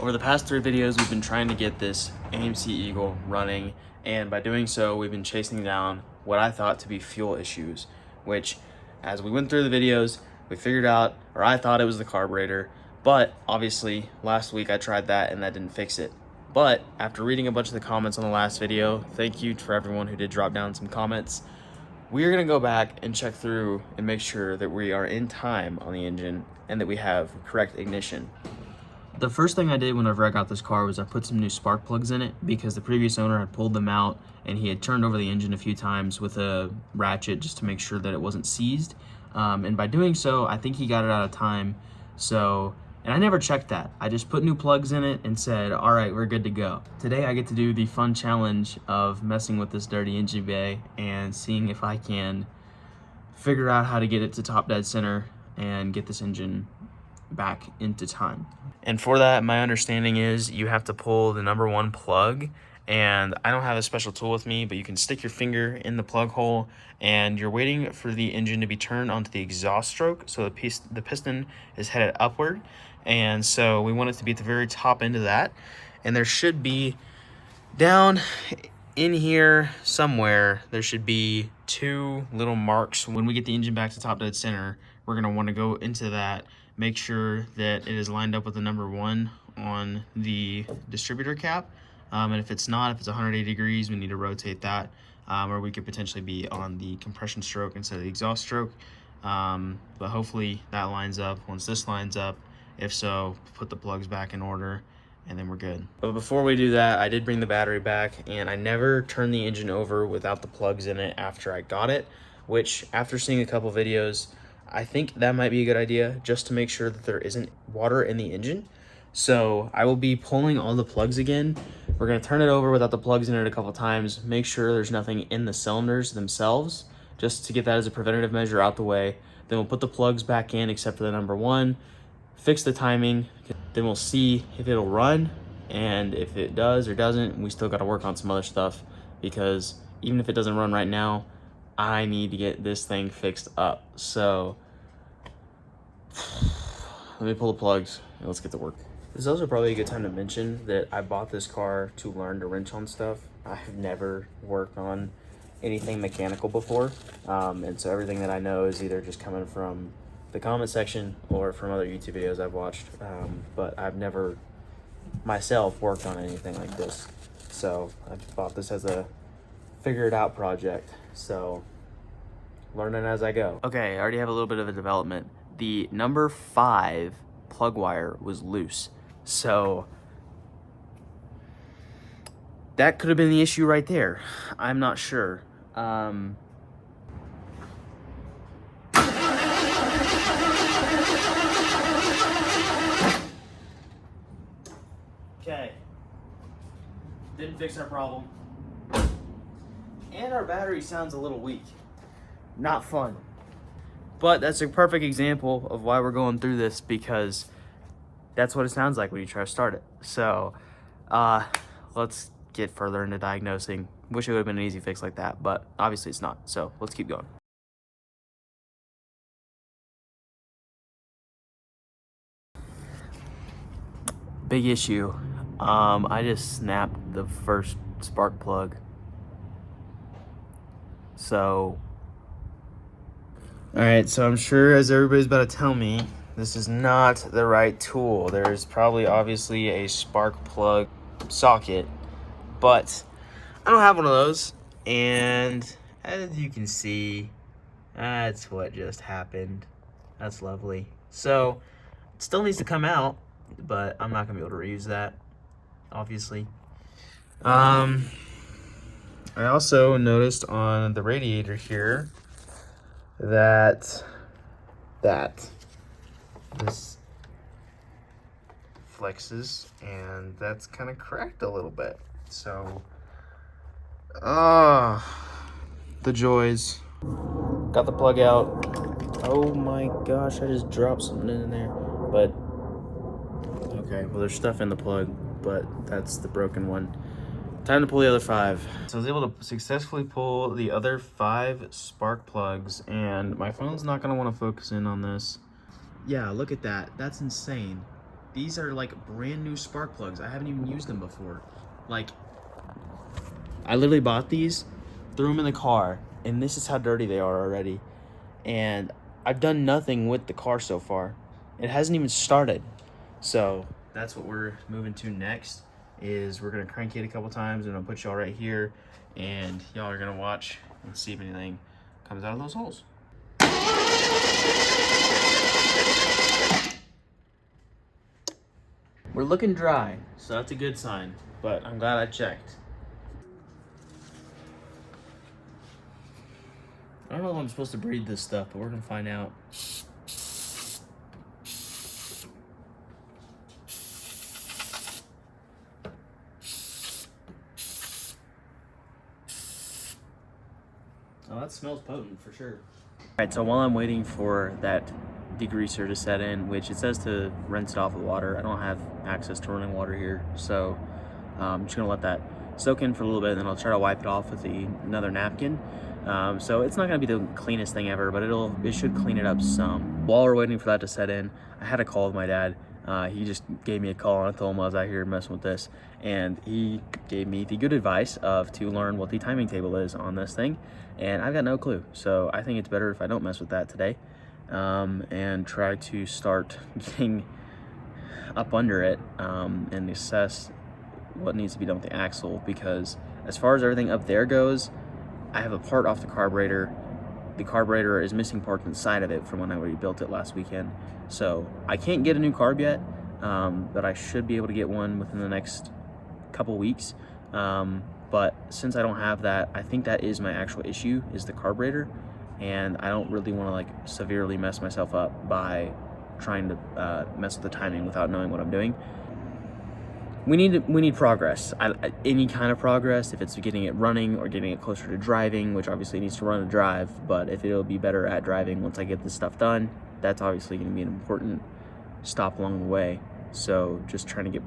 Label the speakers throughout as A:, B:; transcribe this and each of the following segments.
A: Over the past 3 videos, we've been trying to get this AMC Eagle running, and by doing so, we've been chasing down what I thought to be fuel issues, which, as we went through the videos, we figured out, or I thought it was the carburetor, but obviously last week I tried that and that didn't fix it. But after reading a bunch of the comments on the last video, thank you for everyone who did drop down some comments. We are gonna go back and check through and make sure that we are in time on the engine and that we have correct ignition. The first thing I did whenever I got this car was I put some new spark plugs in it because the previous owner had pulled them out and he had turned over the engine a few times with a ratchet just to make sure that it wasn't seized. And by doing so, I think he got it out of time. And I never checked that. I just put new plugs in it and said, all right, we're good to go. Today I get to do the fun challenge of messing with this dirty engine bay and seeing if I can figure out how to get it to top dead center and get this engine back into time. And for that, my understanding is you have to pull the number 1 plug, and I don't have a special tool with me, but you can stick your finger in the plug hole and you're waiting for the engine to be turned onto the exhaust stroke, so the piston is headed upward, and so we want it to be at the very top end of that, and there should be down in here somewhere, there should be 2 little marks. When we get the engine back to top dead center, we're going to want to go into that, make sure that it is lined up with the number 1 on the distributor cap. And if it's not, if it's 180 degrees, we need to rotate that, or we could potentially be on the compression stroke instead of the exhaust stroke. But hopefully that lines up. Once this lines up, if so, put the plugs back in order, and then we're good. But before we do that, I did bring the battery back, and I never turned the engine over without the plugs in it after I got it, which after seeing a couple videos, I think that might be a good idea just to make sure that there isn't water in the engine. So I will be pulling all the plugs again. We're gonna turn it over without the plugs in it a couple times, make sure there's nothing in the cylinders themselves, just to get that as a preventative measure out the way. Then we'll put the plugs back in except for the number 1, fix the timing, then we'll see if it'll run, and if it does or doesn't, we still gotta work on some other stuff, because even if it doesn't run right now, I need to get this thing fixed up. So let me pull the plugs and let's get to work. This is also probably a good time to mention that I bought this car to learn to wrench on stuff. I've never worked on anything mechanical before, and so everything that I know is either just coming from the comment section or from other YouTube videos I've watched, but I've never myself worked on anything like this. So I bought this as a figure it out project, so learning as I go. Okay, I already have a little bit of a development. The number 5 plug wire was loose, so that could have been the issue right there. I'm not sure. Okay, didn't fix our problem. And our battery sounds a little weak. Not fun. But that's a perfect example of why we're going through this, because that's what it sounds like when you try to start it. So let's get further into diagnosing. Wish it would have been an easy fix like that, but obviously it's not. So let's keep going. Big issue. I just snapped the first spark plug. So all right, so I'm sure as everybody's about to tell me, this is not the right tool. There's probably obviously a spark plug socket, but I don't have one of those. And as you can see, that's what just happened. That's lovely. So it still needs to come out, but I'm not gonna be able to reuse that, obviously. I also noticed on the radiator here that this flexes, and that's kind of cracked a little bit. So the joys. Got the plug out. Oh my gosh, I just dropped something in there. But okay, well, there's stuff in the plug, but that's the broken one. Time to pull the other 5. So I was able to successfully pull the other 5 spark plugs, and my phone's not gonna want to focus in on this. Yeah, look at that. That's insane. These are like brand new spark plugs. I haven't even used them before. Like, I literally bought these, threw them in the car, and this is how dirty they are already. And I've done nothing with the car so far. It hasn't even started. So that's what we're moving to next, is we're gonna crank it a couple times and I'll put y'all right here, and y'all are gonna watch and see if anything comes out of those holes. We're looking dry, so that's a good sign, but I'm glad I checked. I don't know if I'm supposed to breathe this stuff, but we're gonna find out. Oh, that smells potent for sure. All right, so while I'm waiting for that degreaser to set in, which it says to rinse it off with water, I don't have access to running water here, so I'm just gonna let that soak in for a little bit, and then I'll try to wipe it off with another napkin. So it's not gonna be the cleanest thing ever, but it should clean it up some. While we're waiting for that to set in, I had a call with my dad. He just gave me a call, and I told him I was out here messing with this, and he gave me the good advice to learn what the timing table is on this thing, and I've got no clue. So I think it's better if I don't mess with that today, and try to start getting up under it and assess what needs to be done with the axle, because as far as everything up there goes, I have a part off the carburetor. The carburetor is missing parts inside of it from when I rebuilt it last weekend. So I can't get a new carb yet, but I should be able to get one within the next couple weeks. But since I don't have that, I think that is my actual issue, is the carburetor. And I don't really want to like severely mess myself up by trying to mess with the timing without knowing what I'm doing. We need progress. Any kind of progress, if it's getting it running or getting it closer to driving, which obviously needs to run and drive, but if it'll be better at driving once I get this stuff done, that's obviously going to be an important stop along the way. So just trying to get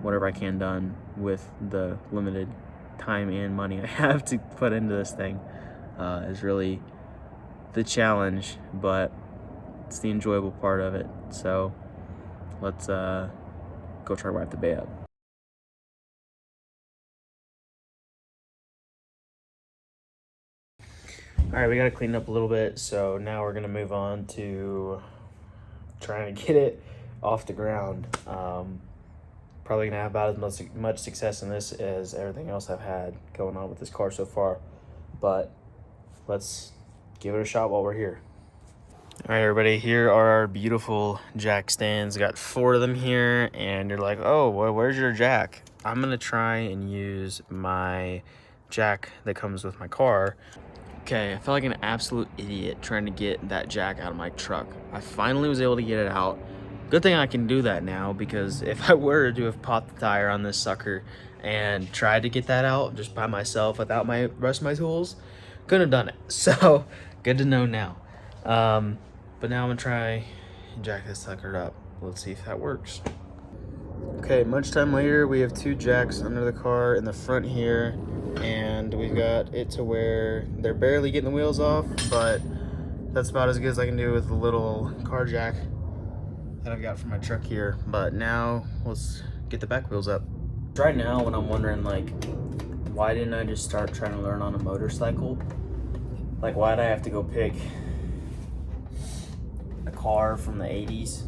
A: whatever I can done with the limited time and money I have to put into this thing is really the challenge, but it's the enjoyable part of it. So let's go try to wipe the bay up. All right, we got to clean up a little bit, so now we're gonna move on to trying to get it off the ground. Probably gonna have about as much success in this as everything else I've had going on with this car so far, but let's give it a shot while we're here. All right, everybody, here are our beautiful jack stands. Got 4 of them here, and you're like, oh, well, where's your jack? I'm gonna try and use my jack that comes with my car. Okay, I felt like an absolute idiot trying to get that jack out of my truck. I finally was able to get it out. Good thing I can do that now, because if I were to have popped the tire on this sucker and tried to get that out just by myself without my rest of my tools, couldn't have done it. So good to know now. But now I'm gonna try and jack this sucker up. Let's see if that works. Okay, much time later, we have 2 jacks under the car in the front here, and we've got it to where they're barely getting the wheels off, but that's about as good as I can do with the little car jack that I've got for my truck here. But now let's get the back wheels up. Right now, when I'm wondering, like, why didn't I just start trying to learn on a motorcycle? Like, why'd I have to go pick a car from the 80s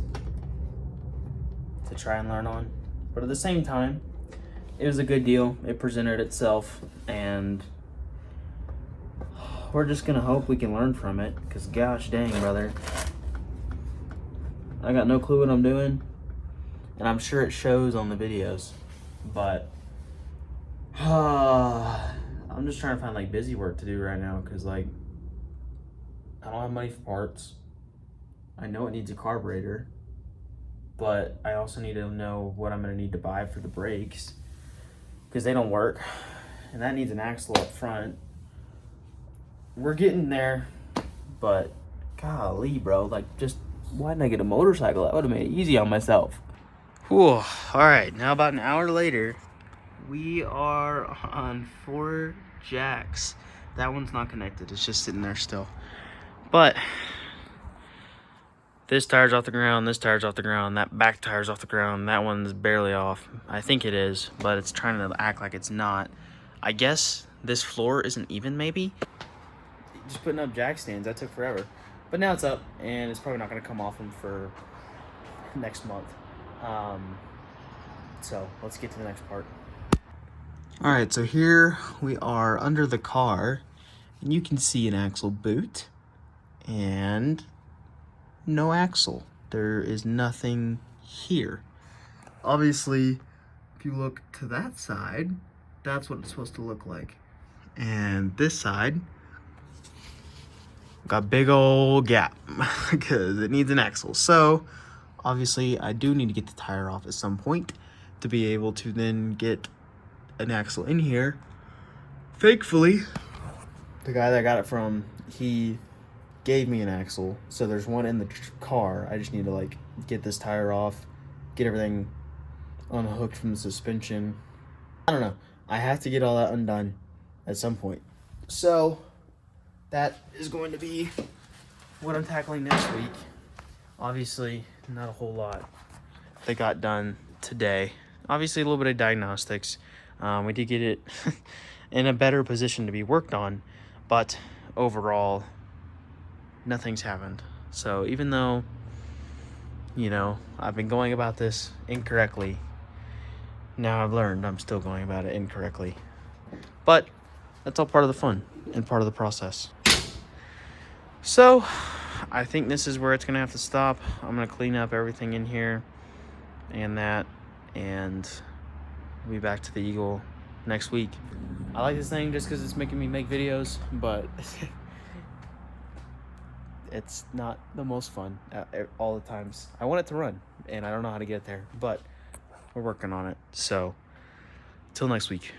A: to try and learn on? But at the same time, it was a good deal. It presented itself, and we're just gonna hope we can learn from it, because gosh dang, brother, I got no clue what I'm doing, and I'm sure it shows on the videos, but I'm just trying to find like busy work to do right now, because like I don't have money for parts. I know it needs a carburetor, but I also need to know what I'm gonna need to buy for the brakes, because they don't work, and that needs an axle up front. We're getting there, but golly, bro, like, just why didn't I get a motorcycle? That would have made it easy on myself. Whew. All right, now about an hour later, we are on 4 jacks. That one's not connected, it's just sitting there still. But This tire's off the ground, this tire's off the ground, that back tire's off the ground, that one's barely off. I think it is, but it's trying to act like it's not. I guess this floor isn't even, maybe? Just putting up jack stands, that took forever. But now it's up, and it's probably not gonna come off them for next month. So let's get to the next part. All right, so here we are under the car, and you can see an axle boot and no axle. There is nothing here. Obviously, if you look to that side, that's what it's supposed to look like. And this side got a big old gap because it needs an axle. So obviously I do need to get the tire off at some point to be able to then get an axle in here. Thankfully, the guy that I got it from, he gave me an axle, so there's one in the car. I just need to like get this tire off, get everything unhooked from the suspension. I don't know, I have to get all that undone at some point. So that is going to be what I'm tackling next week. Obviously not a whole lot that got done today. Obviously a little bit of diagnostics. We did get it in a better position to be worked on, but overall nothing's happened. So even though, you know, I've been going about this incorrectly, now I've learned I'm still going about it incorrectly. But that's all part of the fun and part of the process. So I think this is where it's gonna have to stop. I'm gonna clean up everything in here and that, and we'll be back to the Eagle next week. I like this thing just because it's making me make videos, but it's not the most fun all the times. I want it to run, and I don't know how to get there, but we're working on it. So, till next week.